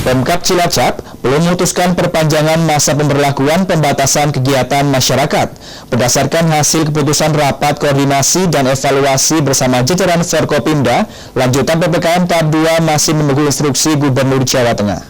Pemkab Cilacap belum memutuskan perpanjangan masa pemberlakuan pembatasan kegiatan masyarakat. Berdasarkan hasil keputusan rapat koordinasi dan evaluasi bersama jajaran Forkopimda, lanjutan PPKM tahap 2 masih menunggu instruksi Gubernur Jawa Tengah.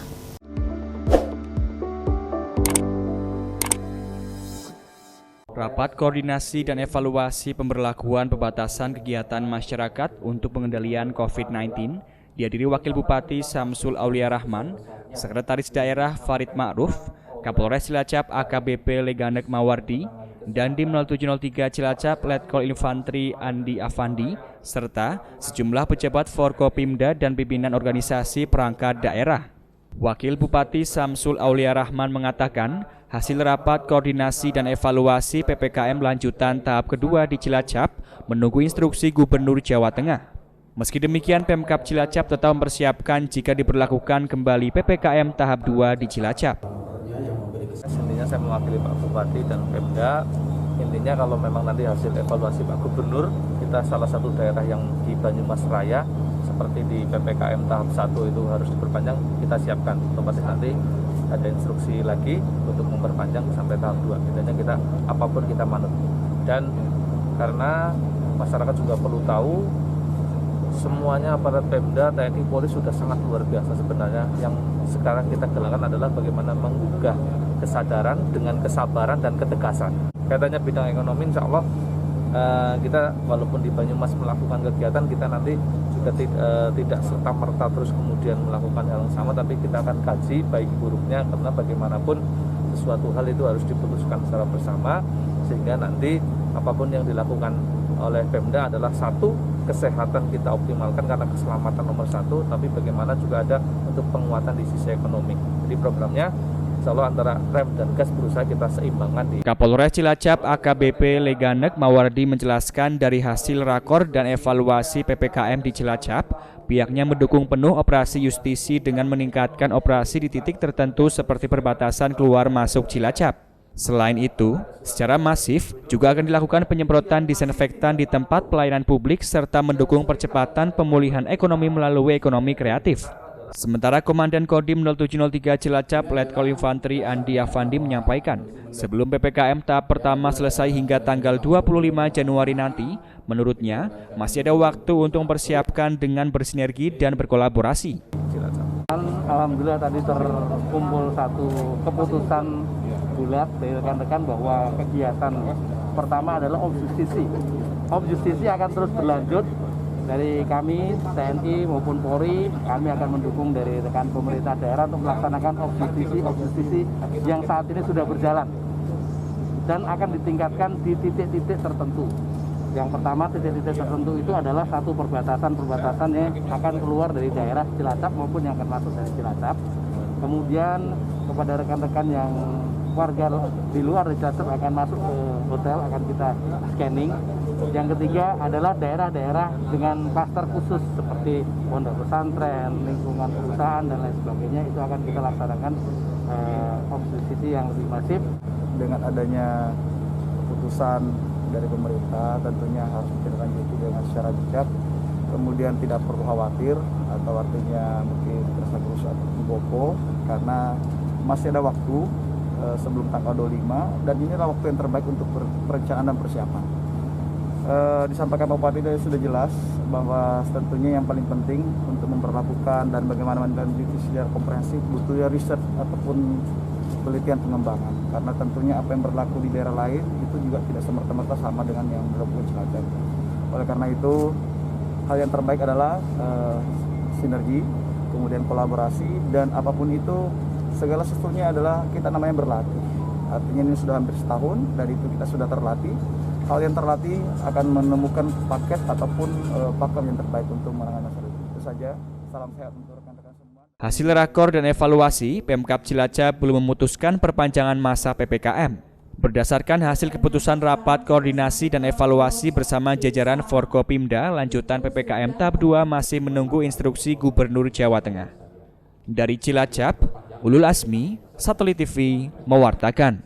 Rapat koordinasi dan evaluasi pemberlakuan pembatasan kegiatan masyarakat untuk pengendalian COVID-19 dihadiri Wakil Bupati Samsul Aulia Rahman, Sekretaris Daerah Farid Ma'ruf, Kapolres Cilacap AKBP Leganek Mawardi, Dandim 0703 Cilacap Letkol Infantri Andi Afandi, serta sejumlah pejabat Forkopimda dan pimpinan organisasi perangkat daerah. Wakil Bupati Samsul Aulia Rahman mengatakan, hasil rapat koordinasi dan evaluasi PPKM lanjutan tahap kedua di Cilacap menunggu instruksi Gubernur Jawa Tengah. Meski demikian, Pemkab Cilacap tetap mempersiapkan jika diberlakukan kembali PPKM tahap 2 di Cilacap. Intinya saya mewakili Pak Bupati dan Pemda. Intinya kalau memang nanti hasil evaluasi Pak Gubernur, kita salah satu daerah yang di Banyumas Raya seperti di PPKM tahap 1 itu harus diperpanjang, kita siapkan. Otomatis nanti ada instruksi lagi untuk memperpanjang sampai tahap 2. Intinya kita apapun kita manut. Dan karena masyarakat juga perlu tahu, semuanya aparat Pemda, TNI, Polri sudah sangat luar biasa sebenarnya. Yang sekarang kita galakan adalah bagaimana menggugah kesadaran dengan kesabaran dan ketegasan. Kaitannya bidang ekonomi, insya Allah kita walaupun di Banyumas melakukan kegiatan, kita nanti juga tidak serta-merta terus kemudian melakukan hal yang sama, tapi kita akan kaji baik buruknya, karena bagaimanapun sesuatu hal itu harus diputuskan secara bersama, sehingga nanti apapun yang dilakukan oleh Pemda adalah satu, kesehatan kita optimalkan karena keselamatan nomor satu, tapi bagaimana juga ada untuk penguatan di sisi ekonomi. Jadi programnya insya Allah antara rem dan gas berusaha kita seimbangkan di. Kapolres Cilacap AKBP Leganek Mawardi menjelaskan dari hasil rakor dan evaluasi PPKM di Cilacap, pihaknya mendukung penuh operasi justisi dengan meningkatkan operasi di titik tertentu seperti perbatasan keluar masuk Cilacap. Selain itu, secara masif juga akan dilakukan penyemprotan disinfektan di tempat pelayanan publik serta mendukung percepatan pemulihan ekonomi melalui ekonomi kreatif. Sementara Komandan Kodim 0703 Cilacap Letkol Infantri Andi Afandi menyampaikan, sebelum PPKM tahap pertama selesai hingga tanggal 25 Januari nanti, menurutnya masih ada waktu untuk mempersiapkan dengan bersinergi dan berkolaborasi. Alhamdulillah tadi terkumpul satu keputusan bulat dari rekan-rekan bahwa kegiatan pertama adalah objustisi. Objustisi akan terus berlanjut dari kami TNI maupun Polri. Kami akan mendukung dari rekan pemerintah daerah untuk melaksanakan objustisi yang saat ini sudah berjalan dan akan ditingkatkan di titik-titik tertentu. Yang pertama, titik-titik tertentu itu adalah satu perbatasan yang akan keluar dari daerah Cilacap maupun yang akan masuk dari Cilacap. Kemudian kepada rekan-rekan yang warga di luar dari Cilacap akan masuk ke hotel akan kita scanning. Yang ketiga adalah daerah-daerah dengan klaster khusus seperti pondok pesantren, lingkungan perusahaan dan lain sebagainya, itu akan kita laksanakan observasi yang lebih masif. Dengan adanya keputusan dari pemerintah tentunya harus ditindaklanjuti dengan secara bijak, kemudian tidak perlu khawatir atau artinya mungkin terasa terus atau bobo, karena masih ada waktu sebelum tanggal 25 dan inilah waktu yang terbaik untuk perencanaan dan persiapan. Disampaikan Pak Bupati sudah jelas bahwa tentunya yang paling penting untuk memperlakukan dan bagaimana menindaklanjuti secara komprehensif butuhnya riset ataupun penelitian pengembangan, karena tentunya apa yang berlaku di daerah lain itu juga tidak semerta-merta sama dengan yang berlaku di Cilacap. Oleh karena itu hal yang terbaik adalah sinergi, kemudian kolaborasi, dan apapun itu segala sesuatunya adalah kita namanya berlatih. Artinya ini sudah hampir setahun dan itu kita sudah terlatih. Hal yang terlatih akan menemukan paket ataupun pakem yang terbaik untuk menangani masalah itu. Itu saja. Salam sehat untuk rekan-rekan semua. Hasil rakor dan evaluasi, Pemkab Cilacap belum memutuskan perpanjangan masa PPKM. Berdasarkan hasil keputusan rapat koordinasi dan evaluasi bersama jajaran Forkopimda, lanjutan PPKM tahap 2 masih menunggu instruksi Gubernur Jawa Tengah. Dari Cilacap, Ulul Asmi, Satelit TV mewartakan.